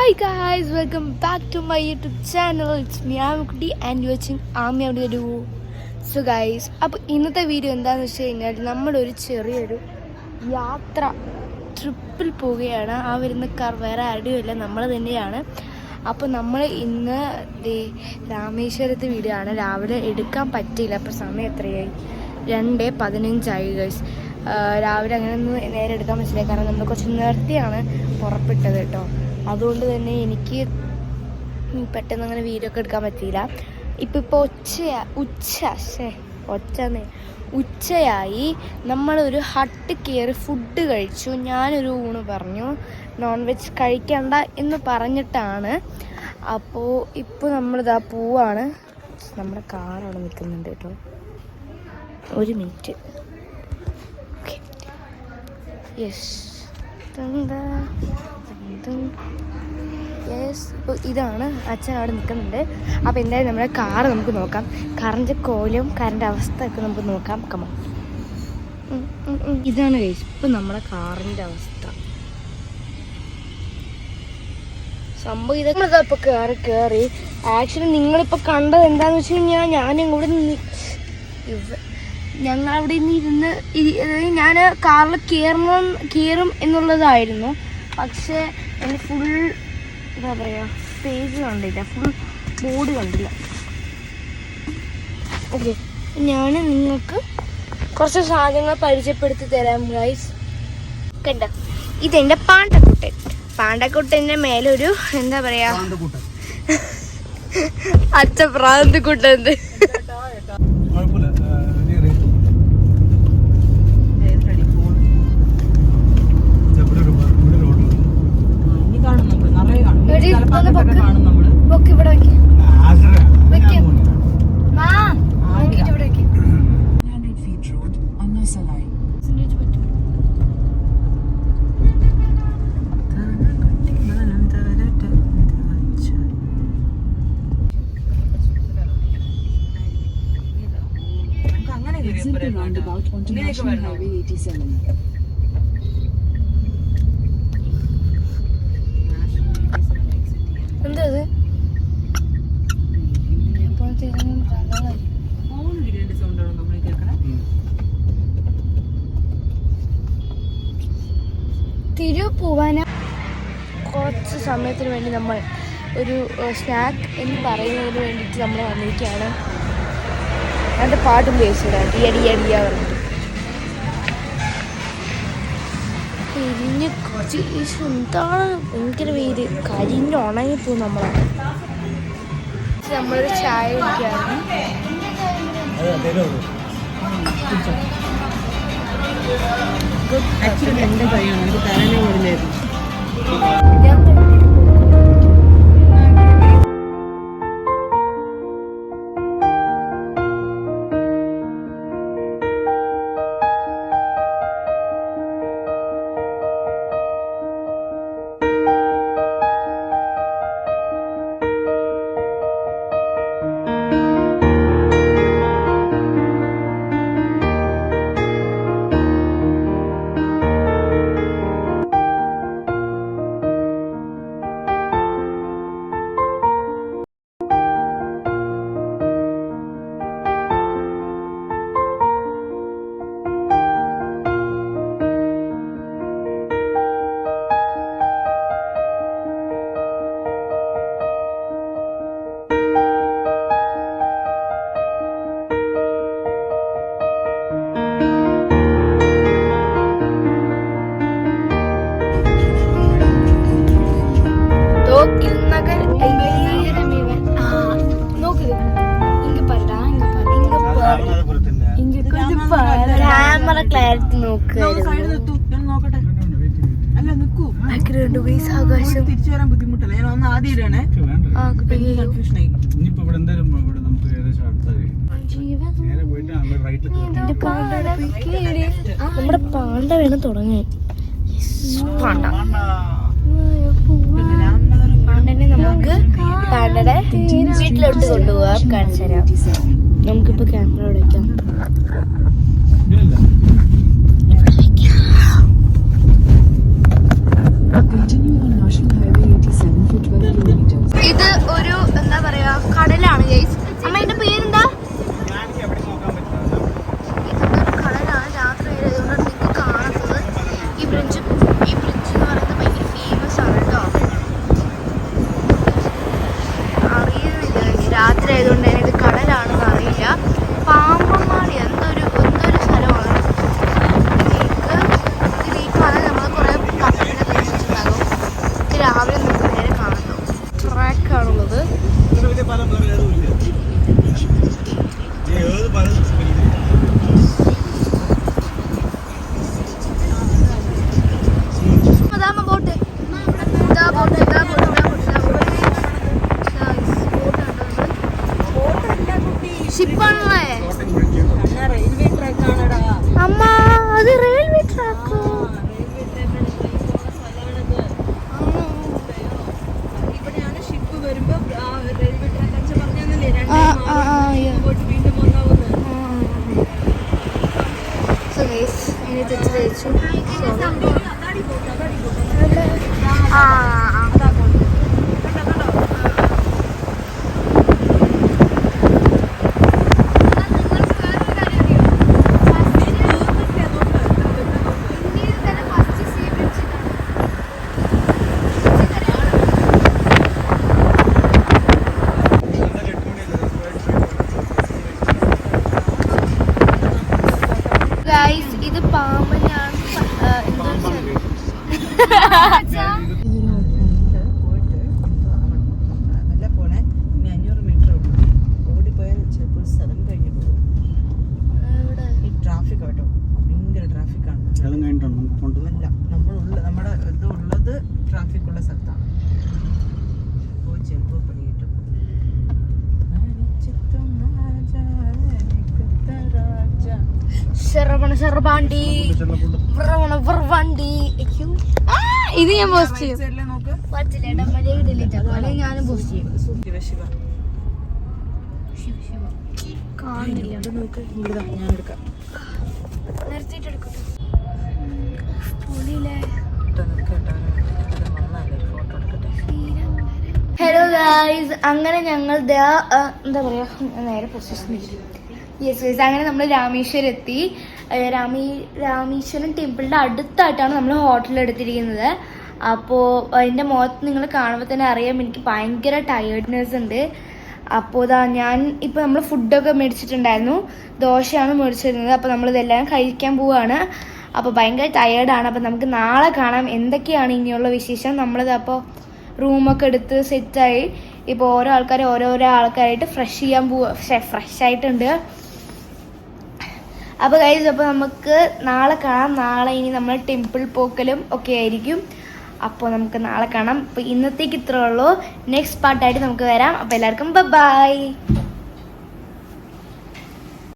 Hi guys, welcome back to my YouTube channel. It's me Amikutti and you're watching Ami Avdu. So guys, അപ്പോൾ ഇന്നത്തെ video എന്താണെന്ന് വെച്ച് കഴിഞ്ഞാൽ നമ്മളൊരു ചെറിയൊരു യാത്ര ട്രിപ്പിൽ പോവുകയാണ്. ആ വരുന്ന കാർ വേറെ ആരുമില്ല, നമ്മൾ തന്നെയാണ്. അപ്പോൾ നമ്മൾ ഇന്ന് രാമേശ്വരത്തെ വീഡിയോ ആണ്. രാവിലെ എടുക്കാൻ പറ്റിയില്ല, അപ്പോൾ സമയം എത്രയായി? 2:15 ഗൈസ്. രാവിലെ അങ്ങനെ ഒന്നും നേരെ എടുക്കാൻ പറ്റില്ല, കാരണം നമ്മൾ കുറച്ച് നേരത്തെയാണ് പുറപ്പെട്ടത് കേട്ടോ. അതുകൊണ്ട് തന്നെ എനിക്ക് പെട്ടെന്ന് അങ്ങനെ വീഡിയോ ഒക്കെ എടുക്കാൻ പറ്റിയില്ല. ഇപ്പോൾ ഉച്ചയായി. നമ്മളൊരു ഹട്ട് കയറി ഫുഡ് കഴിച്ചു. ഞാനൊരു ഊണ് പറഞ്ഞു, നോൺ വെജ് കഴിക്കണ്ട എന്ന് പറഞ്ഞിട്ടാണ്. അപ്പോൾ ഇപ്പോൾ നമ്മളിതാ പോവാണ്. നമ്മുടെ കാർ അവിടെ നിൽക്കുന്നുണ്ട് കേട്ടോ. ഒരു മിനിറ്റ്. ഓക്കെ, യെസ് ഇപ്പോൾ ഇതാണ് അച്ഛൻ അവിടെ നിൽക്കുന്നുണ്ട്. അപ്പോൾ എന്തായാലും നമ്മുടെ കാറ് നമുക്ക് നോക്കാം. കാറിൻ്റെ കോലും കാറിൻ്റെ അവസ്ഥ ഒക്കെ നമുക്ക് നോക്കാം. കമോ, ഇതാണ് ഗൈസ് ഇപ്പം നമ്മുടെ കാറിൻ്റെ അവസ്ഥ. സംഭവം ഇതൊക്കെ ഇപ്പോൾ കയറി. ആക്ച്വലി നിങ്ങളിപ്പോൾ കണ്ടത് എന്താണെന്ന് വെച്ച് കഴിഞ്ഞാൽ ഞങ്ങളവിടെ നിന്ന് ഇരുന്ന് ഞാൻ കാറിൽ കയറും എന്നുള്ളതായിരുന്നു. പക്ഷേ എൻ്റെ ഫുൾ എന്താ പറയുക, പേജ് കണ്ടില്ല, ഫുൾ ബോർഡ് കണ്ടില്ല. ഓക്കെ, ഞാൻ നിങ്ങൾക്ക് കുറച്ച് സാധനങ്ങൾ പരിചയപ്പെടുത്തി തരാം ഗൈസ്. കണ്ട, ഇതെൻ്റെ പാണ്ടക്കുട്ടൻ്റെ മേലൊരു എന്താ പറയാ, അച്ഛ പ്രാന്തക്കുട്ടൻ. roundabout onto National Highway 87. എന്തത്? തിരു പോവാന കുറച്ച് സമയത്തിന് വേണ്ടി നമ്മൾ ഒരു സ്നാക്ക് എന്ന് പറയുന്നതിന് വേണ്ടിയിട്ട് നമ്മൾ വന്നിരിക്കുകയാണ്. അതിൻ്റെ പാട്ടും കേസിടാൻ ഡിയ പറഞ്ഞിട്ട് കരിഞ്ഞ് എന്താണ് ഭയങ്കര വെയിൽ, കരിഞ്ഞ് ഉണങ്ങിപ്പോവും. നമ്മളൊരു ചായ കുടിക്കുകയാണ്. എൻ്റെ കൈയാണ് എനിക്ക് തലനെ കൊടുത്തായിരുന്നു. ക്യാമറ ക്ലാരിറ്റി ആകാശം തിരിച്ചു വരാൻ ബുദ്ധിമുട്ടല്ല. ഞാൻ ഒന്ന് ആദ്യമാണ് നമ്മുടെ പാണ്ട വേണം തുടങ്ങാൻ. പാണ്ടനെ നമുക്ക് പാണ്ടയുടെ വീട്ടിലോട്ട് കൊണ്ടുപോകാം, കാണിച്ചു തരാം. നമുക്കിപ്പോ ക്യാമറ അടയ്ക്കാം. Continue on National Highway 87 for ഷിപ്പാണല്ലേ അമ്മ, അത് റെയിൽവേ ട്രാക്കോ? തെറ്റ് തയ്ച്ചു. ഇത് പാമ്പനാണ്. നമ്മുടെ ഇത് ഉള്ളത് ട്രാഫിക് ഉള്ള സ്ഥലത്താണ്. ചെമ്പ് പണിയിട്ടു ഇത് ഞാൻ പോസ്റ്റ് ചെയ്യും. ഞാനും പോസ്റ്റ് ചെയ്യും. ഞാൻ എടുക്കാം. ഹലോ ഗായ്സ്, അങ്ങനെ ഞങ്ങൾ എന്താ പറയാ, നേരെ പൊസിഷൻ യെസ് ഗൈസ്, അങ്ങനെ നമ്മൾ രാമേശ്വരം എത്തി. രാമേശ്വരം ടെമ്പിളിൻ്റെ അടുത്തായിട്ടാണ് നമ്മൾ ഹോട്ടൽ എടുത്തിരിക്കുന്നത്. അപ്പോൾ അതിൻ്റെ മുഖത്ത് നിങ്ങൾ കാണുമ്പോൾ തന്നെ അറിയാം എനിക്ക് ഭയങ്കര ടയേർഡ്നെസ് ഉണ്ട്. അപ്പോൾ ഞാൻ ഇപ്പോൾ നമ്മൾ ഫുഡൊക്കെ മേടിച്ചിട്ടുണ്ടായിരുന്നു. ദോശയാണ് മേടിച്ചിരുന്നത്. അപ്പോൾ നമ്മളിതെല്ലാം കഴിക്കാൻ പോവുകയാണ്. അപ്പോൾ ഭയങ്കര ടയേർഡാണ്. അപ്പോൾ നമുക്ക് നാളെ കാണാം എന്തൊക്കെയാണ് ഇനിയുള്ള വിശേഷം. നമ്മളിത് അപ്പോൾ റൂമൊക്കെ എടുത്ത് സെറ്റായി. ഇപ്പോൾ ഓരോ ആൾക്കാരായിട്ട് ഫ്രഷ് ആയിട്ടുണ്ട്. അപ്പോൾ ഗൈസ്, അപ്പോൾ നമുക്ക് നാളെ കാണാം. നാളെ ഇനി നമ്മൾ ടെമ്പിൾ പോക്കലും ഒക്കെ ആയിരിക്കും. അപ്പോൾ നമുക്ക് നാളെ കാണാം. അപ്പോൾ ഇന്നത്തേക്ക് ഇത്രേ ഉള്ളൂ. നെക്സ്റ്റ് പാർട്ടായിട്ട് നമുക്ക് വരാം. അപ്പോൾ എല്ലാവർക്കും ബൈ.